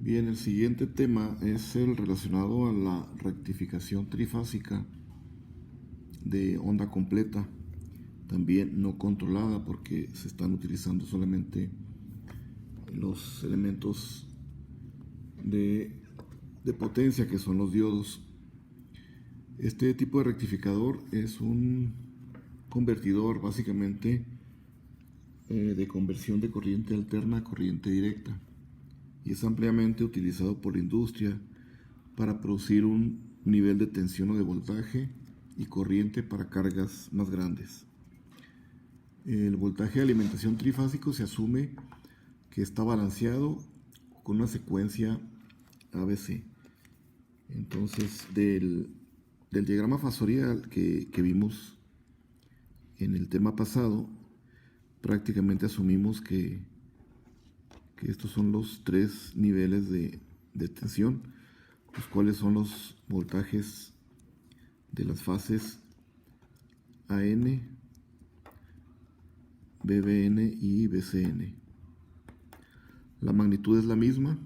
Bien, el siguiente tema es el relacionado a la rectificación trifásica de onda completa, también no controlada porque se están utilizando solamente los elementos de potencia que son los diodos. Este tipo de rectificador es un convertidor básicamente de conversión de corriente alterna a corriente directa y es ampliamente utilizado por la industria para producir un nivel de tensión o de voltaje y corriente para cargas más grandes. El voltaje de alimentación trifásico se asume que está balanceado con una secuencia ABC. Entonces, del diagrama fasorial que vimos en el tema pasado, prácticamente asumimos que estos son los tres niveles de tensión, los cuales son los voltajes de las fases AN, BBN y BCN. La magnitud es la misma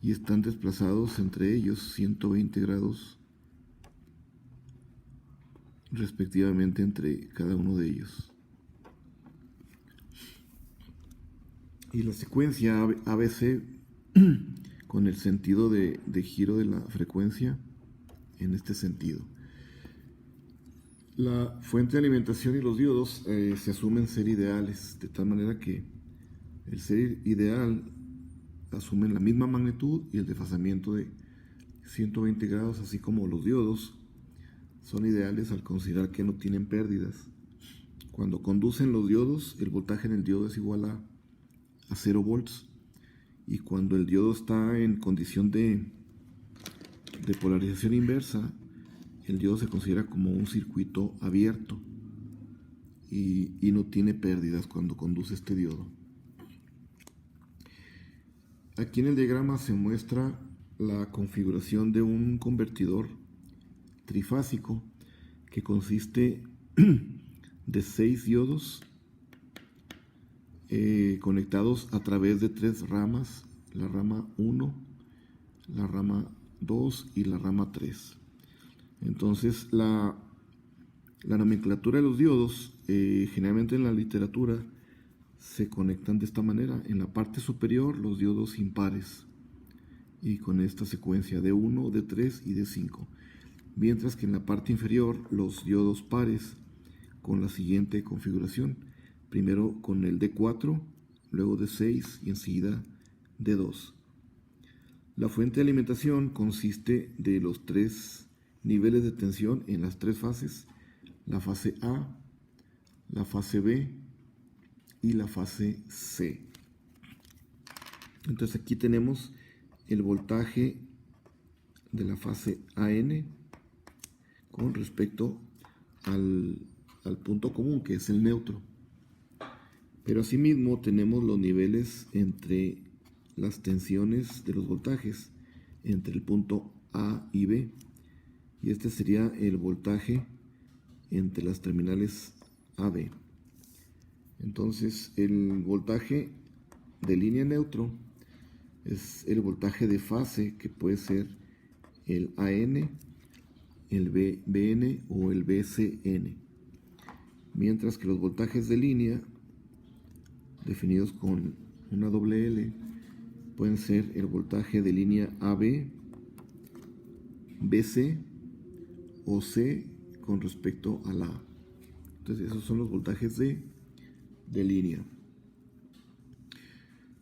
y están desplazados entre ellos 120 grados respectivamente entre cada uno de ellos. Y la secuencia ABC con el sentido de giro de la frecuencia en este sentido. La fuente de alimentación y los diodos se asumen ser ideales, de tal manera que el ser ideal asumen la misma magnitud y el desfasamiento de 120 grados, así como los diodos son ideales al considerar que no tienen pérdidas. Cuando conducen los diodos, el voltaje en el diodo es igual a 0 volts, y cuando el diodo está en condición de polarización inversa, el diodo se considera como un circuito abierto y no tiene pérdidas cuando conduce este diodo. Aquí en el diagrama se muestra la configuración de un convertidor trifásico que consiste de 6 diodos conectados a través de 3 ramas, la rama 1, la rama 2 y la rama 3. Entonces la nomenclatura de los diodos generalmente en la literatura se conectan de esta manera. En la parte superior los diodos impares y con esta secuencia de 1, de 3 y de 5, mientras que en la parte inferior los diodos pares con la siguiente configuración: primero con el D4, luego D6 y enseguida D2. La fuente de alimentación consiste de los 3 niveles de tensión en las 3 fases: la fase A, la fase B y la fase C. Entonces aquí tenemos el voltaje de la fase AN con respecto al punto común, que es el neutro. Pero asimismo tenemos los niveles entre las tensiones de los voltajes entre el punto A y B, y este sería el voltaje entre las terminales AB. Entonces el voltaje de línea neutro es el voltaje de fase, que puede ser el AN, el BN o el BCN, mientras que los voltajes de línea definidos con una doble L pueden ser el voltaje de línea AB, BC o C con respecto a la A. Entonces esos son los voltajes de línea.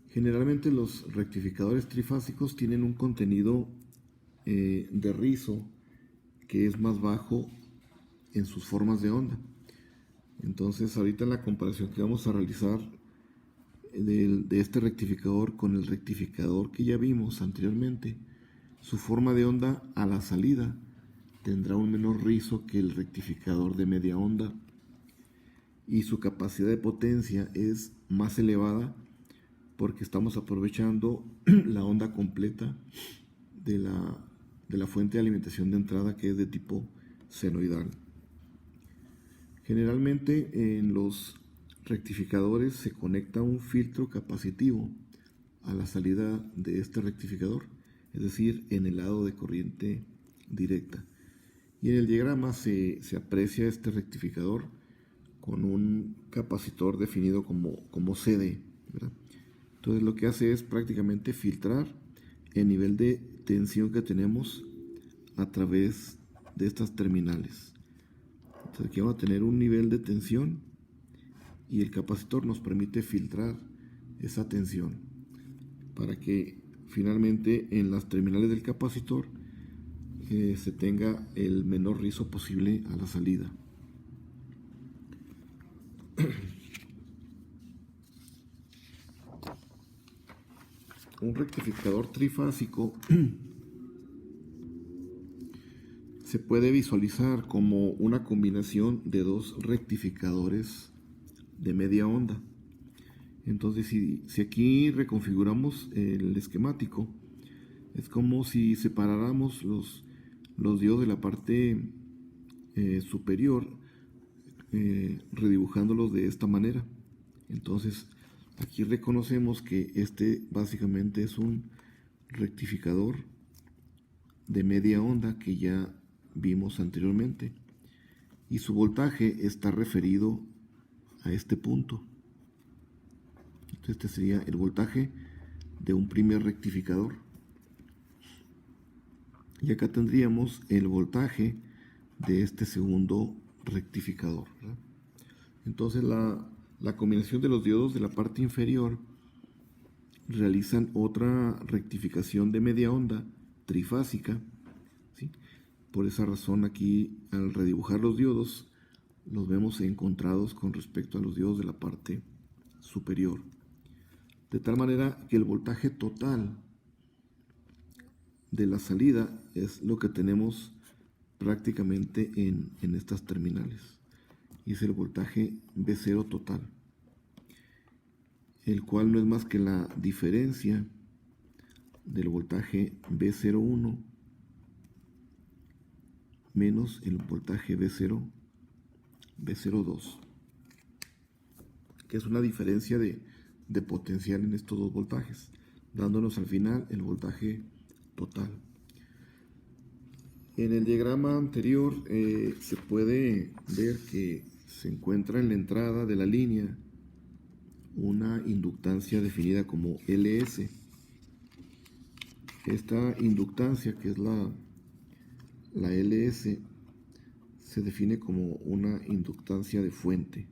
Generalmente los rectificadores trifásicos tienen un contenido de rizo que es más bajo en sus formas de onda. Entonces ahorita en la comparación que vamos a realizar de este rectificador con el rectificador que ya vimos anteriormente, su forma de onda a la salida tendrá un menor rizo que el rectificador de media onda y su capacidad de potencia es más elevada porque estamos aprovechando la onda completa de la fuente de alimentación de entrada, que es de tipo senoidal. Generalmente en los rectificadores se conecta un filtro capacitivo a la salida de este rectificador, es decir, en el lado de corriente directa. Y en el diagrama se aprecia este rectificador con un capacitor definido como CD, ¿verdad? Entonces lo que hace es prácticamente filtrar el nivel de tensión que tenemos a través de estas terminales. Entonces aquí vamos a tener un nivel de tensión y el capacitor nos permite filtrar esa tensión para que finalmente en las terminales del capacitor se tenga el menor riesgo posible a la salida. Un rectificador trifásico se puede visualizar como una combinación de dos rectificadores de media onda. Entonces, si aquí reconfiguramos el esquemático, es como si separáramos los diodos de la parte superior, redibujándolos de esta manera. Entonces, aquí reconocemos que este básicamente es un rectificador de media onda que ya vimos anteriormente, y su voltaje está referido a este punto. Entonces, este sería el voltaje de un primer rectificador. Y acá tendríamos el voltaje de este segundo rectificador, ¿verdad? Entonces la combinación de los diodos de la parte inferior realizan otra rectificación de media onda trifásica, ¿sí? Por esa razón aquí al redibujar los diodos los vemos encontrados con respecto a los diodos de la parte superior, de tal manera que el voltaje total de la salida es lo que tenemos prácticamente en estas terminales, y es el voltaje V0 total, el cual no es más que la diferencia del voltaje V01 menos el voltaje V02, que es una diferencia de potencial en estos dos voltajes, dándonos al final el voltaje total. En el diagrama anterior se puede ver que se encuentra en la entrada de la línea una inductancia definida como LS. Esta inductancia, que es la LS, se define como una inductancia de fuente.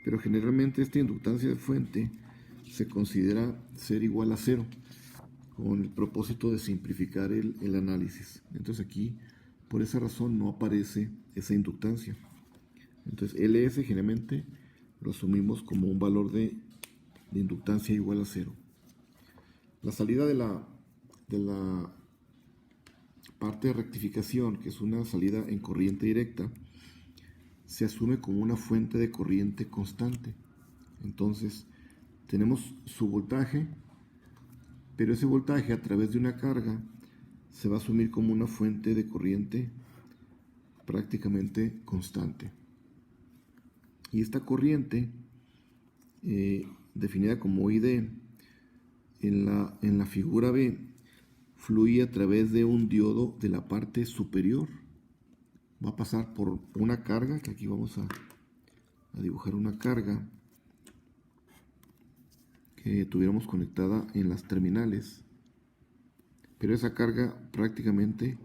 Pero generalmente esta inductancia de fuente se considera ser igual a cero, con el propósito de simplificar el análisis. Entonces aquí, por esa razón, no aparece esa inductancia. Entonces LS generalmente lo asumimos como un valor de inductancia igual a cero. La salida de la parte de rectificación, que es una salida en corriente directa, se asume como una fuente de corriente constante. Entonces tenemos su voltaje, pero ese voltaje a través de una carga se va a asumir como una fuente de corriente prácticamente constante. Y esta corriente, definida como ID, en la figura B, fluye a través de un diodo de la parte superior. Va a pasar por una carga, que aquí vamos a dibujar una carga que tuviéramos conectada en las terminales, pero esa carga prácticamente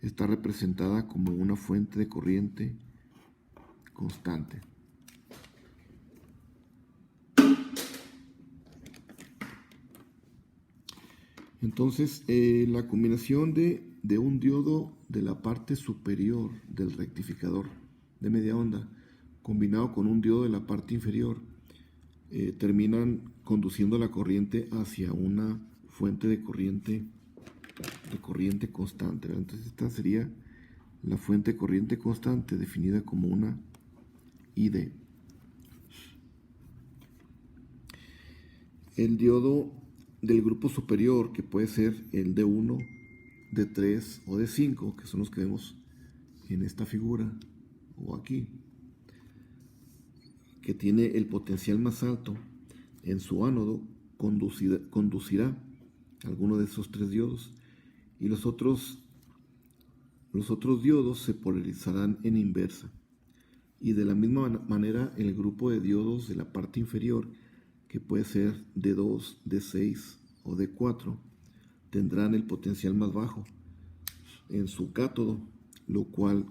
está representada como una fuente de corriente constante. Entonces, la combinación de un diodo de la parte superior del rectificador de media onda combinado con un diodo de la parte inferior terminan conduciendo la corriente hacia una fuente de corriente constante, ¿verdad? Entonces esta sería la fuente de corriente constante definida como una ID. El diodo del grupo superior, que puede ser el D1, D3 o D5, que son los que vemos en esta figura o aquí, que tiene el potencial más alto en su ánodo, conducirá alguno de esos tres diodos, y los otros diodos se polarizarán en inversa. Y de la misma manera el grupo de diodos de la parte inferior, que puede ser D2, D6 o D4, tendrán el potencial más bajo en su cátodo, lo cual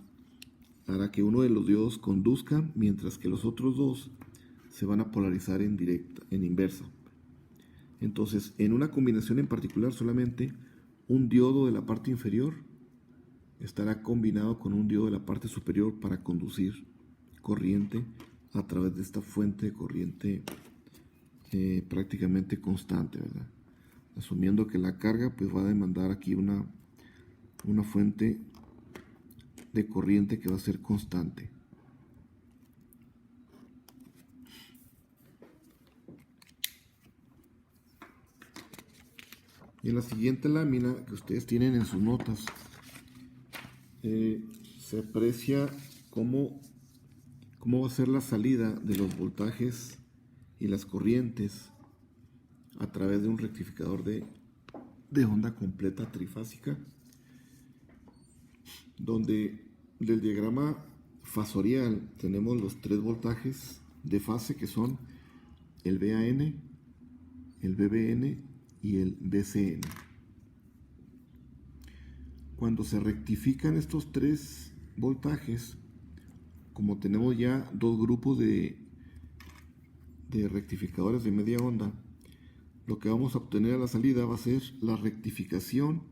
hará que uno de los diodos conduzca, mientras que los otros dos se van a polarizar en inversa. Entonces, en una combinación en particular, solamente un diodo de la parte inferior estará combinado con un diodo de la parte superior para conducir corriente a través de esta fuente de corriente prácticamente constante, ¿verdad? Asumiendo que la carga pues va a demandar aquí una fuente de corriente que va a ser constante. Y en la siguiente lámina que ustedes tienen en sus notas, se aprecia cómo va a ser la salida de los voltajes y las corrientes a través de un rectificador de onda completa trifásica, donde del diagrama fasorial tenemos los tres voltajes de fase, que son el VAN, el VBN y el VCN. Cuando se rectifican estos tres voltajes, como tenemos ya dos grupos de rectificadores de media onda, lo que vamos a obtener a la salida va a ser la rectificación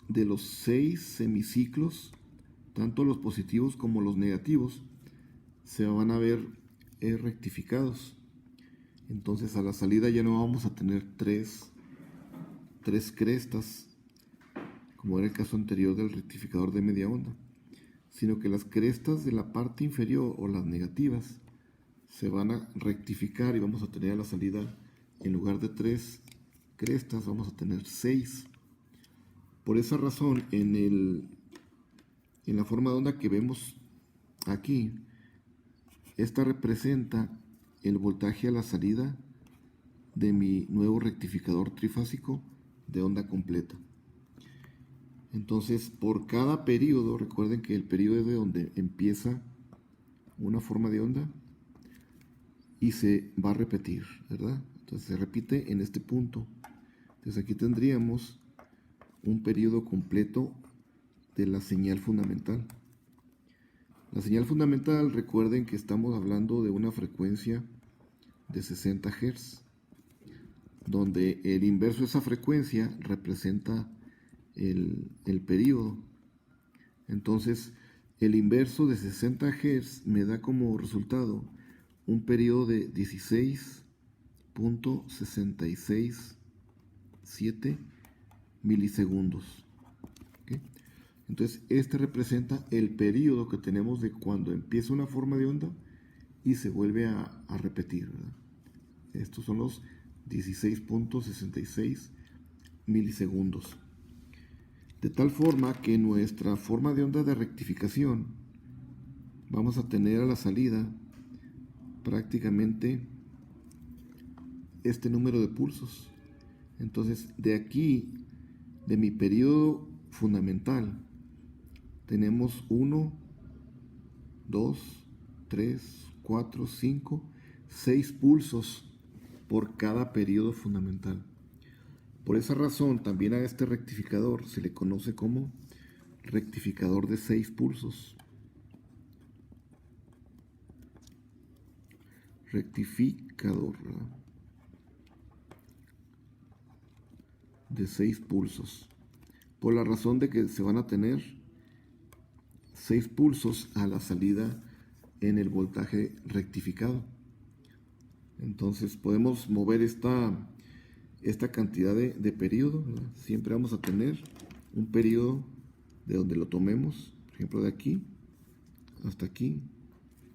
de los 6 semiciclos, tanto los positivos como los negativos se van a ver rectificados. Entonces a la salida ya no vamos a tener tres crestas, como era el caso anterior del rectificador de media onda, sino que las crestas de la parte inferior o las negativas se van a rectificar y vamos a tener a la salida, en lugar de 3 crestas, vamos a tener 6. Por esa razón, en la forma de onda que vemos aquí, esta representa el voltaje a la salida de mi nuevo rectificador trifásico de onda completa. Entonces, por cada periodo, recuerden que el periodo es de donde empieza una forma de onda y se va a repetir, ¿verdad? Entonces se repite en este punto. Entonces aquí tendríamos un periodo completo de la señal fundamental. La señal fundamental, recuerden que estamos hablando de una frecuencia de 60 Hz, donde el inverso de esa frecuencia representa el periodo. Entonces, el inverso de 60 Hz me da como resultado un periodo de 16.667 milisegundos. ¿Okay? Entonces, este representa el periodo que tenemos de cuando empieza una forma de onda y se vuelve a repetir, ¿verdad? Estos son los 16.66 milisegundos. De tal forma que nuestra forma de onda de rectificación vamos a tener a la salida prácticamente este número de pulsos. Entonces, de aquí, de mi periodo fundamental, tenemos 1, 2, 3, 4, 5, 6 pulsos por cada periodo fundamental. Por esa razón, también a este rectificador se le conoce como rectificador de 6 pulsos. Rectificador, ¿verdad? De 6 pulsos. Por la razón de que se van a tener 6 pulsos a la salida en el voltaje rectificado. Entonces podemos mover esta cantidad de periodo, ¿verdad? Siempre vamos a tener un periodo de donde lo tomemos, por ejemplo de aquí hasta aquí,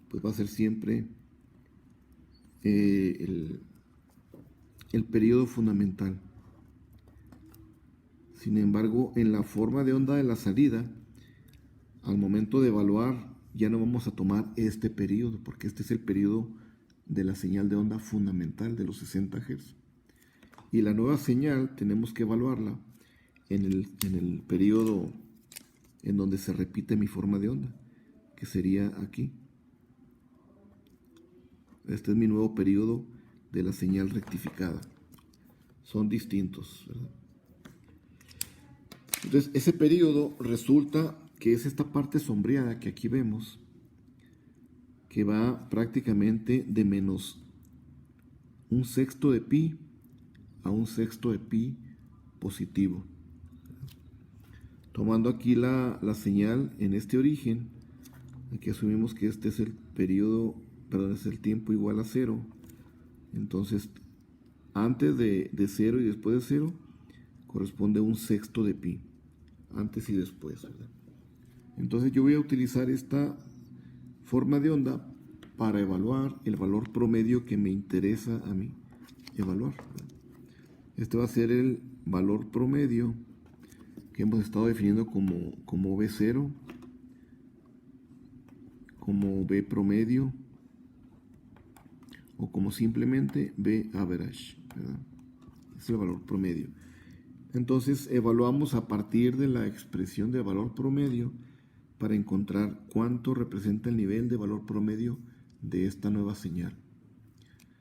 pues va a ser siempre el periodo fundamental. Sin embargo, en la forma de onda de la salida, al momento de evaluar ya no vamos a tomar este periodo, porque este es el periodo de la señal de onda fundamental de los 60 Hz. Y la nueva señal tenemos que evaluarla en el periodo en donde se repite mi forma de onda, que sería aquí. Este es mi nuevo periodo de la señal rectificada. Son distintos, ¿verdad? Entonces, ese periodo resulta que es esta parte sombreada que aquí vemos, que va prácticamente de menos un sexto de pi a un sexto de pi positivo. Tomando aquí la señal en este origen, aquí asumimos que este es el periodo, perdón, es el tiempo igual a 0. Entonces, antes de 0 y después de 0, corresponde un sexto de pi, antes y después, ¿verdad? Entonces yo voy a utilizar esta forma de onda para evaluar el valor promedio que me interesa a mí evaluar, ¿verdad? Este va a ser el valor promedio que hemos estado definiendo como B0, como B promedio o como simplemente B average, ¿verdad? Es el valor promedio. Entonces evaluamos a partir de la expresión de valor promedio para encontrar cuánto representa el nivel de valor promedio de esta nueva señal.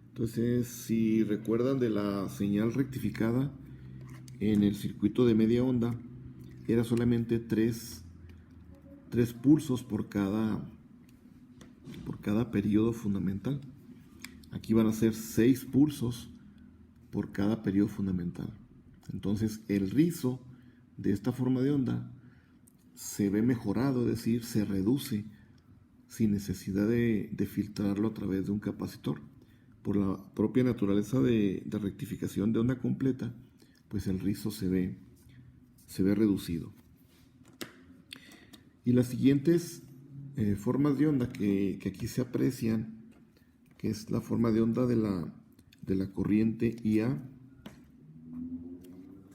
Entonces, si recuerdan de la señal rectificada en el circuito de media onda, era solamente 3 pulsos por cada periodo fundamental. Aquí van a ser 6 pulsos por cada periodo fundamental. Entonces, el rizo de esta forma de onda se ve mejorado, es decir, se reduce sin necesidad de filtrarlo a través de un capacitor. Por la propia naturaleza de rectificación de onda completa, pues el rizo se ve reducido. Y las siguientes formas de onda que aquí se aprecian, que es la forma de onda de la corriente IA,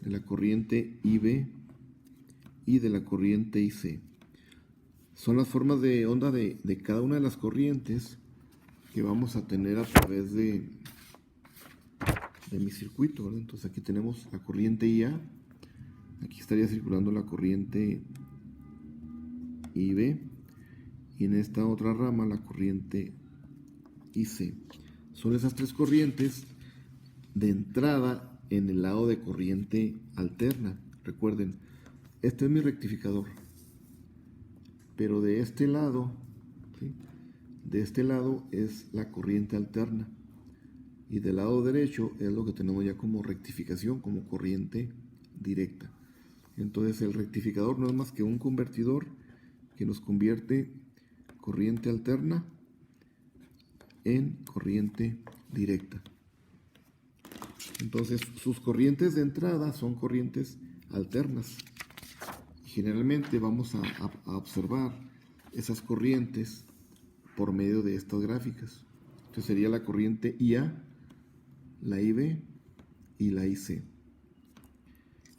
de la corriente IB y de la corriente IC. Son las formas de onda de cada una de las corrientes que vamos a tener a través de mi circuito, ¿verdad? Entonces aquí tenemos la corriente IA, aquí estaría circulando la corriente IB y en esta otra rama la corriente IC. Son esas 3 corrientes de entrada en el lado de corriente alterna. Recuerden, este es mi rectificador, pero de este lado, ¿sí?, de este lado es la corriente alterna y del lado derecho es lo que tenemos ya como rectificación, como corriente directa. Entonces el rectificador no es más que un convertidor que nos convierte corriente alterna en corriente directa. Entonces sus corrientes de entrada son corrientes alternas. Generalmente vamos a observar esas corrientes por medio de estas gráficas. Entonces sería la corriente IA, la IB y la IC.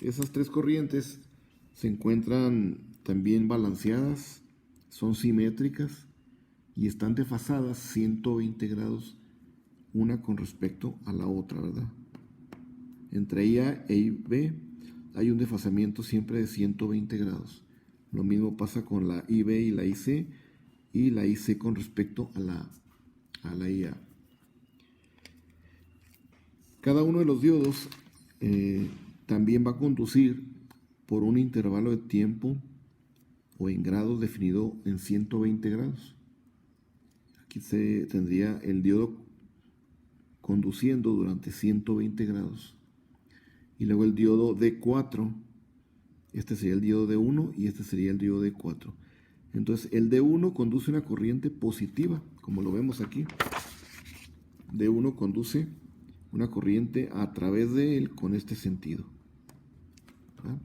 Esas 3 corrientes se encuentran también balanceadas, son simétricas y están desfasadas 120 grados una con respecto a la otra, ¿verdad? Entre IA e IB hay un desfasamiento siempre de 120 grados. Lo mismo pasa con la IB y la IC con respecto a la IA. Cada uno de los diodos también va a conducir por un intervalo de tiempo o en grados definido en 120 grados. Aquí se tendría el diodo conduciendo durante 120 grados. Y luego el diodo D4, este sería el diodo D1 y este sería el diodo D4. Entonces el D1 conduce una corriente positiva, como lo vemos aquí. D1 conduce una corriente a través de él con este sentido. ¿verdad?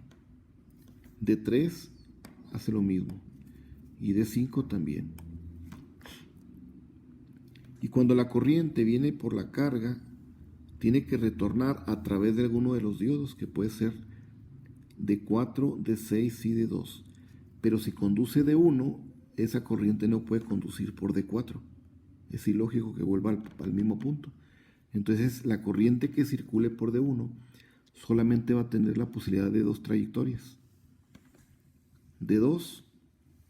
D3 hace lo mismo y D5 también. Y cuando la corriente viene por la carga, tiene que retornar a través de alguno de los diodos, que puede ser D4, D6 y D2. Pero si conduce D1, esa corriente no puede conducir por D4. Es ilógico que vuelva al mismo punto. Entonces, la corriente que circule por D1 solamente va a tener la posibilidad de dos trayectorias, D2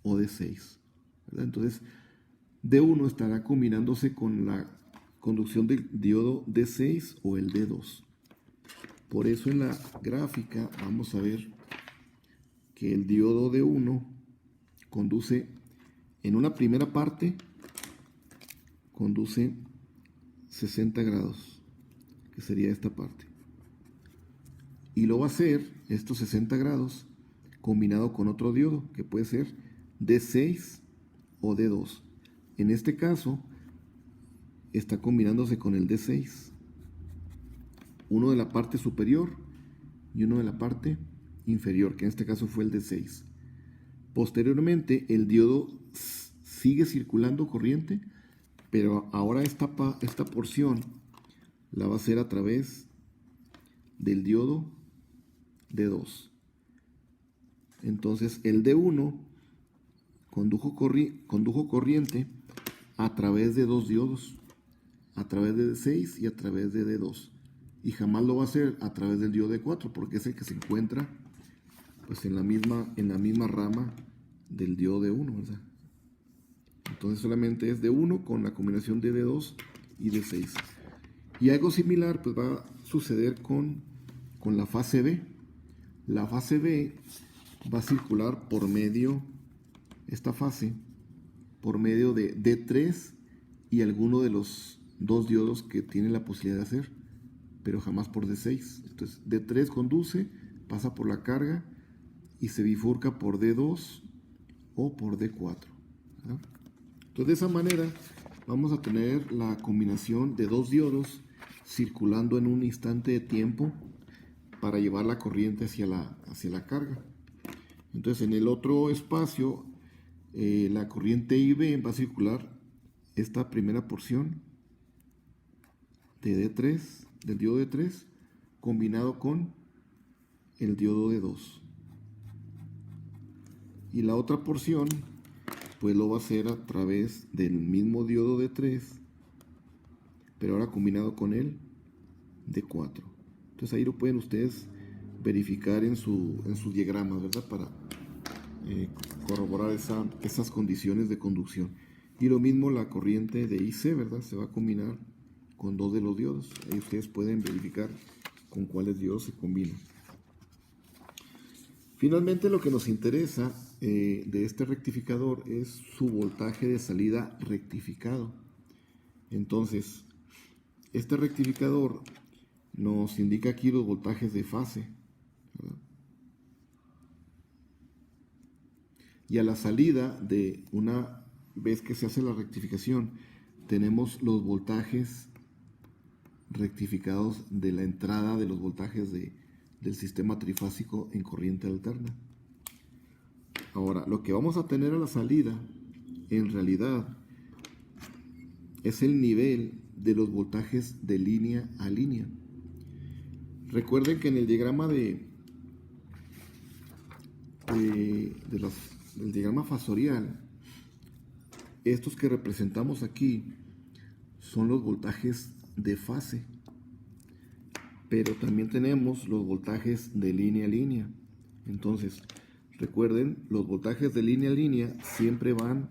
o D6. ¿Verdad? Entonces, D1 estará combinándose con la conducción del diodo D6 o el D2. Por eso en la gráfica vamos a ver que el diodo D1 conduce en una primera parte, conduce 60 grados, que sería esta parte. Y lo va a hacer, estos 60 grados, combinado con otro diodo, que puede ser D6 o D2. En este caso, está combinándose con el D6. Uno de la parte superior y uno de la parte inferior, que en este caso fue el D6. Posteriormente, el diodo sigue circulando corriente, pero ahora esta porción la va a hacer a través del diodo D2. Entonces el D1 condujo corriente a través de dos diodos, a través de D6 y a través de D2. Y jamás lo va a hacer a través del diodo D4, porque es el que se encuentra pues en la misma rama del diodo D1, ¿verdad? Entonces solamente es D1 con la combinación de D2 y D6. Y algo similar pues va a suceder con la fase B. La fase B va a circular por medio, esta fase, por medio de D3 y alguno de los dos diodos que tiene la posibilidad de hacer, pero jamás por D6. Entonces D3 conduce, pasa por la carga y se bifurca por D2 o por D4. ¿Verdad? Entonces de esa manera vamos a tener la combinación de dos diodos circulando en un instante de tiempo para llevar la corriente hacia la carga. Entonces en el otro espacio la corriente IB va a circular esta primera porción de D3, del diodo D3, combinado con el diodo D2. Y la otra porción pues lo va a hacer a través del mismo diodo D3, pero ahora combinado con el D4. Entonces ahí lo pueden ustedes verificar en sus diagramas, ¿verdad? Para corroborar esas condiciones de conducción. Y lo mismo la corriente de IC, ¿verdad? Se va a combinar con dos de los diodos. Ahí ustedes pueden verificar con cuáles diodos se combinan. Finalmente lo que nos interesa de este rectificador es su voltaje de salida rectificado. Entonces, este rectificador nos indica aquí los voltajes de fase, ¿verdad? Y a la salida de una vez que se hace la rectificación, tenemos los voltajes rectificados de la entrada de los voltajes del sistema trifásico en corriente alterna. Ahora, lo que vamos a tener a la salida, en realidad, es el nivel de los voltajes de línea a línea. Recuerden que en el diagrama del diagrama fasorial, estos que representamos aquí son los voltajes de fase, pero también tenemos los voltajes de línea a línea. Entonces, recuerden, los voltajes de línea a línea siempre van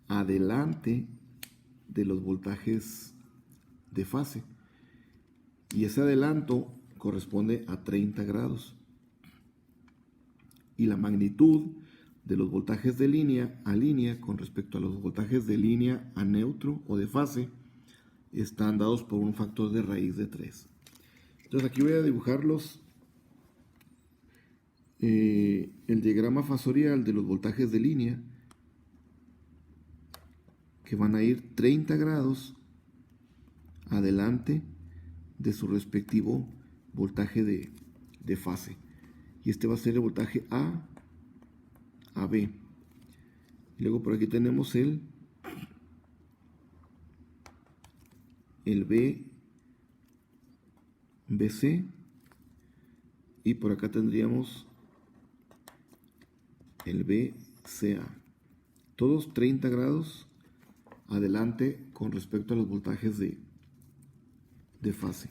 adelante de los voltajes de fase, y ese adelanto corresponde a 30 grados. Y la magnitud de los voltajes de línea a línea con respecto a los voltajes de línea a neutro o de fase están dados por un factor de raíz de 3. Entonces aquí voy a dibujarlos el diagrama fasorial de los voltajes de línea, que van a ir 30 grados adelante de su respectivo voltaje de fase. Y este va a ser el voltaje a B. Y luego por aquí tenemos el BC, y por acá tendríamos el BCA. Todos 30 grados adelante con respecto a los voltajes de fase.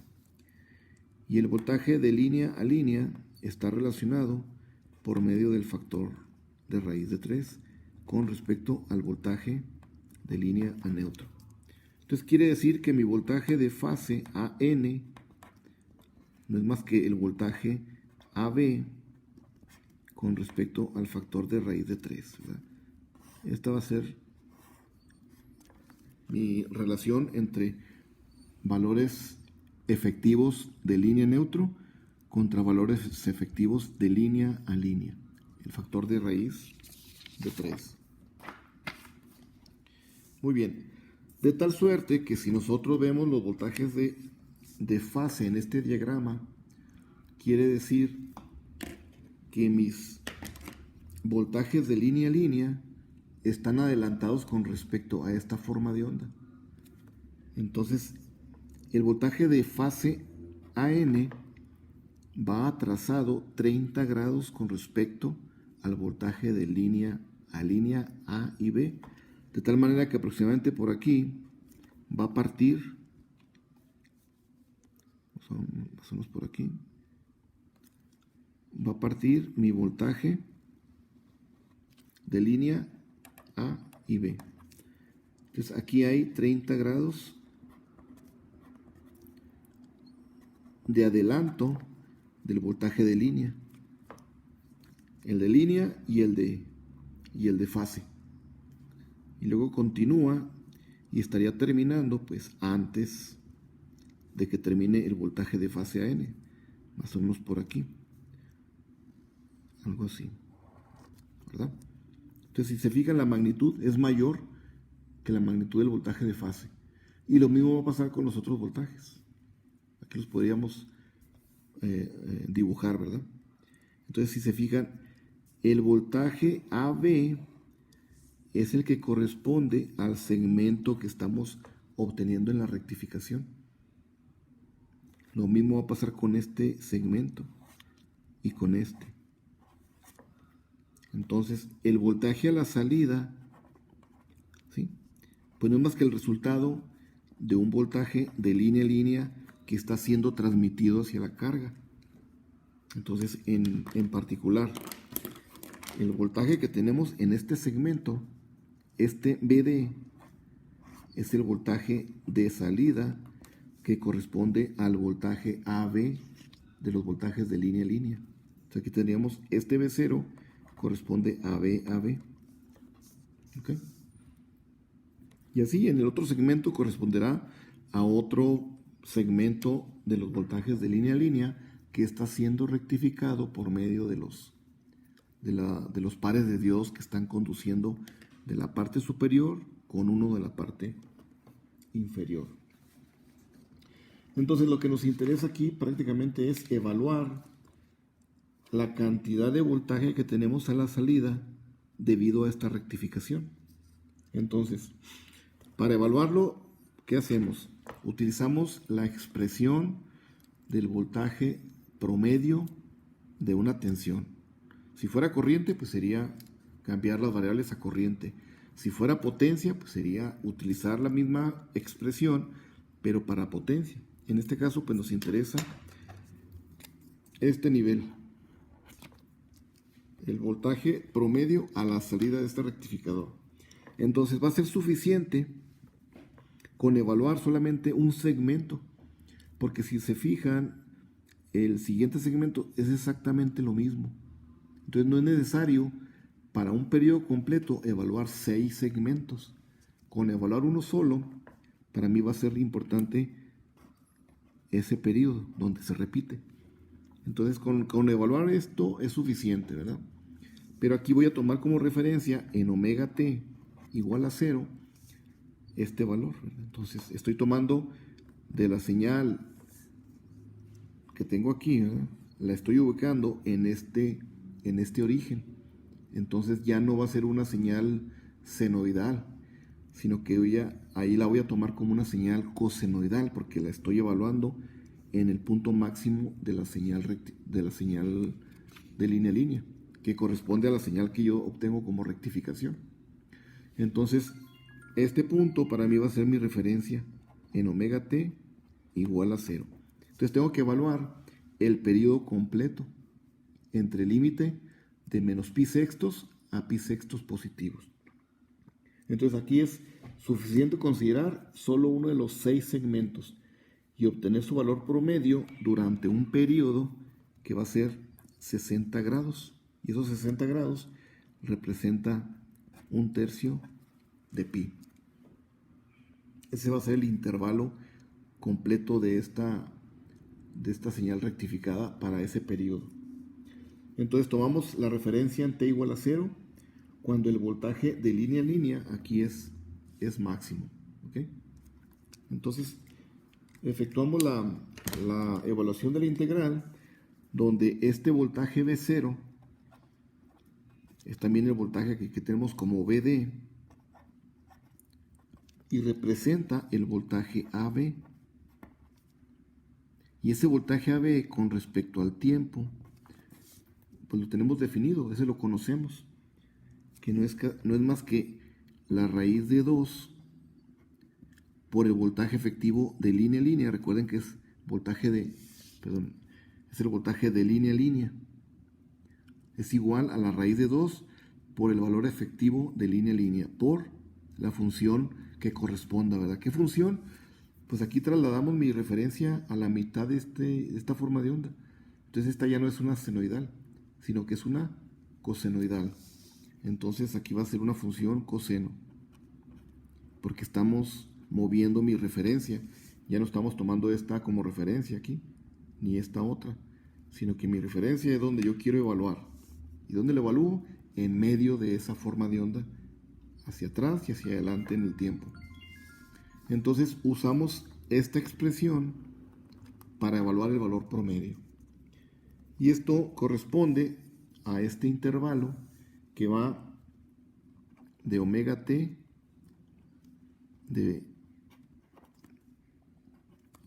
Y el voltaje de línea a línea está relacionado por medio del factor de raíz de 3 con respecto al voltaje de línea a neutro. Entonces quiere decir que mi voltaje de fase AN no es más que el voltaje AB con respecto al factor de raíz de 3, ¿verdad? Esta va a ser mi relación entre valores efectivos de línea neutro contra valores efectivos de línea a línea. El factor de raíz de 3. Muy bien. De tal suerte que si nosotros vemos los voltajes de fase en este diagrama, quiere decir que mis voltajes de línea a línea están adelantados con respecto a esta forma de onda. Entonces, el voltaje de fase AN va atrasado 30 grados con respecto al voltaje de línea a línea A y B, de tal manera que aproximadamente por aquí va a partir, más o menos por aquí, va a partir mi voltaje de línea A y B. Entonces aquí hay 30 grados de adelanto del voltaje de línea, el de línea y el de fase, y luego continúa y estaría terminando pues antes de que termine el voltaje de fase AN, más o menos por aquí, algo así, ¿verdad? Entonces si se fijan, la magnitud es mayor que la magnitud del voltaje de fase, y lo mismo va a pasar con los otros voltajes. Aquí los podríamos dibujar, ¿verdad? Entonces si se fijan, el voltaje AB es el que corresponde al segmento que estamos obteniendo en la rectificación. Lo mismo va a pasar con este segmento y con este. Entonces, el voltaje a la salida, ¿sí?, pues no es más que el resultado de un voltaje de línea a línea que está siendo transmitido hacia la carga. Entonces, en particular, el voltaje que tenemos en este segmento, este BD, es el voltaje de salida que corresponde al voltaje AB de los voltajes de línea a línea. Entonces aquí tendríamos este B0 corresponde a AB. ¿Ok? Y así en el otro segmento corresponderá a otro segmento de los voltajes de línea a línea que está siendo rectificado por medio de los pares de diodos que están conduciendo de la parte superior con uno de la parte inferior. Entonces lo que nos interesa aquí prácticamente es evaluar la cantidad de voltaje que tenemos a la salida debido a esta rectificación. Entonces, para evaluarlo, ¿qué hacemos? Utilizamos la expresión del voltaje promedio de una tensión. Si fuera corriente, pues sería cambiar las variables a corriente. Si fuera potencia, pues sería utilizar la misma expresión, pero para potencia. En este caso, pues nos interesa este nivel, el voltaje promedio a la salida de este rectificador. Entonces va a ser suficiente con evaluar solamente un segmento, porque si se fijan, el siguiente segmento es exactamente lo mismo. Entonces no es necesario para un periodo completo evaluar 6 segmentos. Con evaluar uno solo, para mí va a ser importante ese periodo donde se repite. Entonces con evaluar esto es suficiente, ¿verdad? Pero aquí voy a tomar como referencia en omega t igual a 0 este valor, ¿verdad? Entonces estoy tomando de la señal que tengo aquí, ¿verdad?, la estoy ubicando en este origen. Entonces ya no va a ser una señal senoidal, sino que ahí la voy a tomar como una señal cosenoidal, porque la estoy evaluando en el punto máximo de la señal de línea a línea. que corresponde a la señal que yo obtengo como rectificación. Entonces, este punto para mí va a ser mi referencia en omega t igual a 0. Entonces tengo que evaluar el periodo completo entre el límite de menos pi sextos a pi sextos positivos. Entonces aquí es suficiente considerar solo uno de los 6 segmentos y obtener su valor promedio durante un periodo que va a ser 60 grados. Y esos 60 grados representa 1/3 de pi. Ese va a ser el intervalo completo de esta señal rectificada para ese periodo. Entonces tomamos la referencia en t igual a 0 cuando el voltaje de línea a línea aquí es máximo. ¿Okay? Entonces efectuamos la evaluación de la integral, donde este voltaje V0 es también el voltaje que tenemos como VD y representa el voltaje AB. Y ese voltaje AB con respecto al tiempo, pues lo tenemos definido, ese lo conocemos, que no es más que la raíz de 2 por el voltaje efectivo de línea a línea. Recuerden que es el voltaje de línea a línea. Es igual a la raíz de 2 por el valor efectivo de línea a línea, por la función que corresponda, ¿verdad? ¿Qué función? Pues aquí trasladamos mi referencia a la mitad de esta forma de onda. Entonces esta ya no es una senoidal, sino que es una cosenoidal. Entonces aquí va a ser una función coseno, porque estamos moviendo mi referencia. Ya no estamos tomando esta como referencia aquí, ni esta otra, sino que mi referencia es donde yo quiero evaluar. ¿Y dónde lo evalúo? En medio de esa forma de onda, hacia atrás y hacia adelante en el tiempo. Entonces usamos esta expresión para evaluar el valor promedio. Y esto corresponde a este intervalo que va de omega t de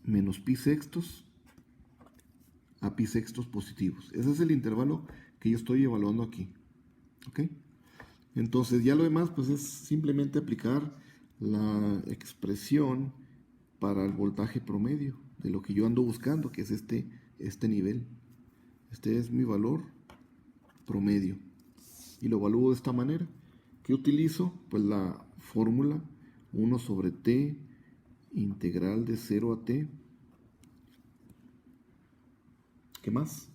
menos pi sextos a pi sextos positivos. Ese es el intervalo que yo estoy evaluando aquí. ¿Ok? Entonces ya lo demás pues es simplemente aplicar la expresión para el voltaje promedio de lo que yo ando buscando, que es este nivel. Este es mi valor promedio y lo evalúo de esta manera. ¿Qué utilizo? Pues la fórmula 1 sobre t integral de 0 a t. ¿Qué más?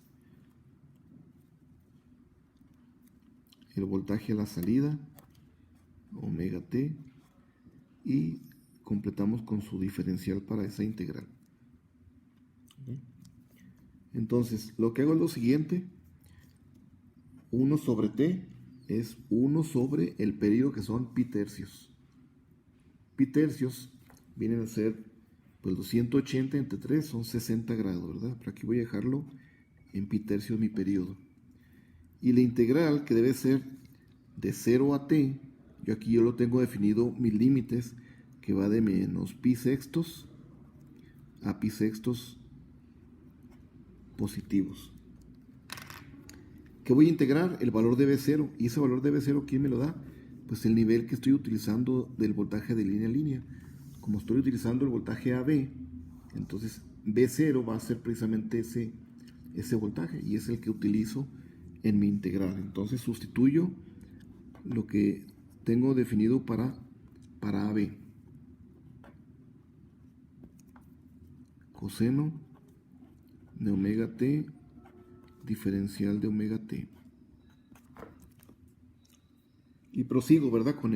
El voltaje a la salida, omega t, y completamos con su diferencial para esa integral. ¿Okay? Entonces, lo que hago es lo siguiente. 1 sobre t es 1 sobre el periodo, que son pi tercios. Pi tercios vienen a ser, pues 280 entre 3 son 60 grados, ¿verdad? Pero aquí voy a dejarlo en pi tercios mi periodo. Y la integral, que debe ser de 0 a t, yo lo tengo definido mis límites, que va de menos pi sextos a pi sextos positivos. ¿Qué voy a integrar? El valor de V0. ¿Y ese valor de V0 quién me lo da? Pues el nivel que estoy utilizando del voltaje de línea a línea. Como estoy utilizando el voltaje AB, entonces V0 va a ser precisamente ese voltaje, y es el que utilizo en mi integral. Entonces sustituyo lo que tengo definido para AB. Coseno de omega t diferencial de omega t. Y prosigo, ¿verdad? Con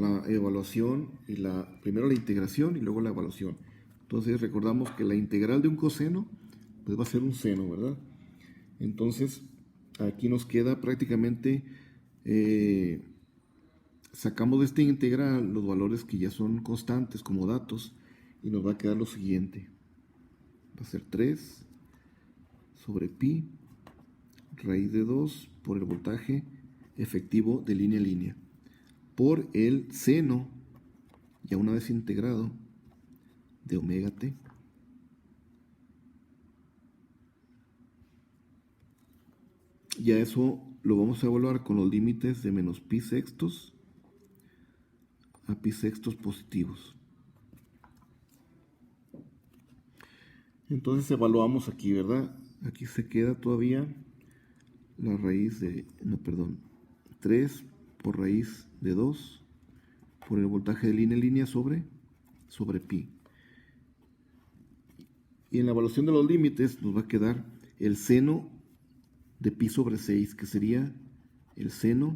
la evaluación y primero la integración y luego la evaluación. Entonces recordamos que la integral de un coseno pues va a ser un seno, ¿verdad? Entonces aquí nos queda prácticamente, sacamos de esta integral los valores que ya son constantes como datos, y nos va a quedar lo siguiente. Va a ser 3 sobre pi raíz de 2 por el voltaje efectivo de línea a línea por el seno, ya una vez integrado, de omega t. Ya eso lo vamos a evaluar con los límites de menos pi sextos a pi sextos positivos. Entonces evaluamos aquí, ¿verdad? Aquí se queda todavía la raíz de, 3 por raíz de 2 por el voltaje de línea en línea sobre pi. Y en la evaluación de los límites nos va a quedar el seno de pi sobre 6, que sería el seno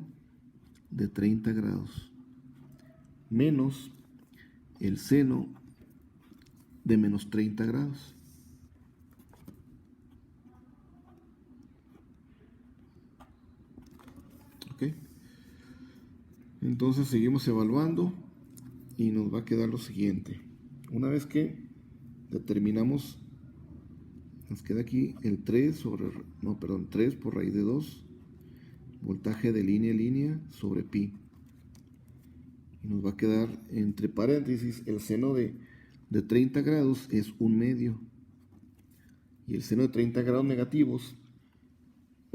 de 30 grados, menos el seno de menos 30 grados. ¿Ok? Entonces seguimos evaluando y nos va a quedar lo siguiente. Una vez que determinamos, nos queda aquí el 3 por raíz de 2, voltaje de línea a línea sobre pi. Y nos va a quedar entre paréntesis el seno de 30 grados es 1/2. Y el seno de 30 grados negativos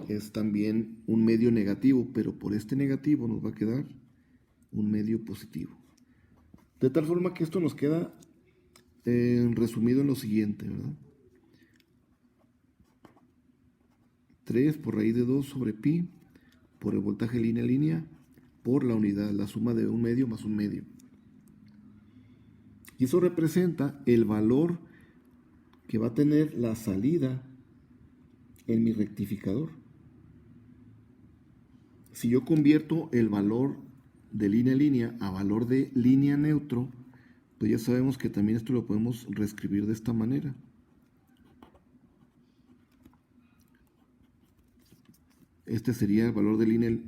es también 1/2 negativo, pero por este negativo nos va a quedar 1/2 positivo. De tal forma que esto nos queda resumido en lo siguiente, ¿verdad? 3 por raíz de 2 sobre pi por el voltaje línea a línea por la unidad, la suma de 1/2 más 1/2. Y eso representa el valor que va a tener la salida en mi rectificador. Si yo convierto el valor de línea a línea a valor de línea neutro, pues ya sabemos que también esto lo podemos reescribir de esta manera. Este sería el valor de línea,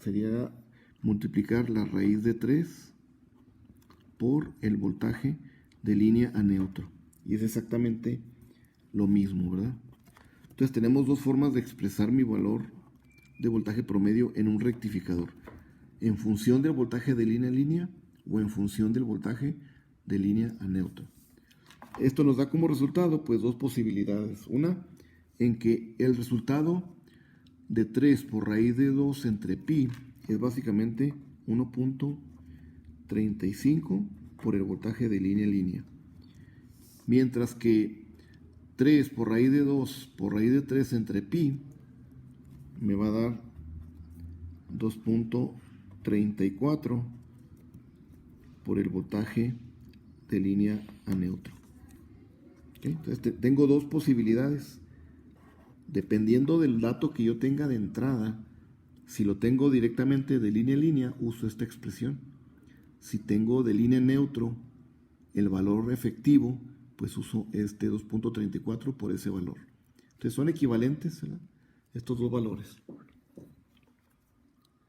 sería multiplicar la raíz de 3 por el voltaje de línea a neutro. Y es exactamente lo mismo, ¿verdad? Entonces tenemos dos formas de expresar mi valor de voltaje promedio en un rectificador. En función del voltaje de línea a línea o en función del voltaje de línea a neutro. Esto nos da como resultado pues dos posibilidades. Una, en que el resultado de 3 por raíz de 2 entre pi es básicamente 1.35 por el voltaje de línea a línea. Mientras que 3 por raíz de 2 por raíz de 3 entre pi me va a dar 2.34 por el voltaje de línea a neutro. ¿Okay? Entonces tengo dos posibilidades. Dependiendo del dato que yo tenga de entrada, si lo tengo directamente de línea a línea, uso esta expresión. Si tengo de línea a neutro el valor efectivo, pues uso este 2.34 por ese valor. Entonces son equivalentes, ¿verdad?, estos dos valores.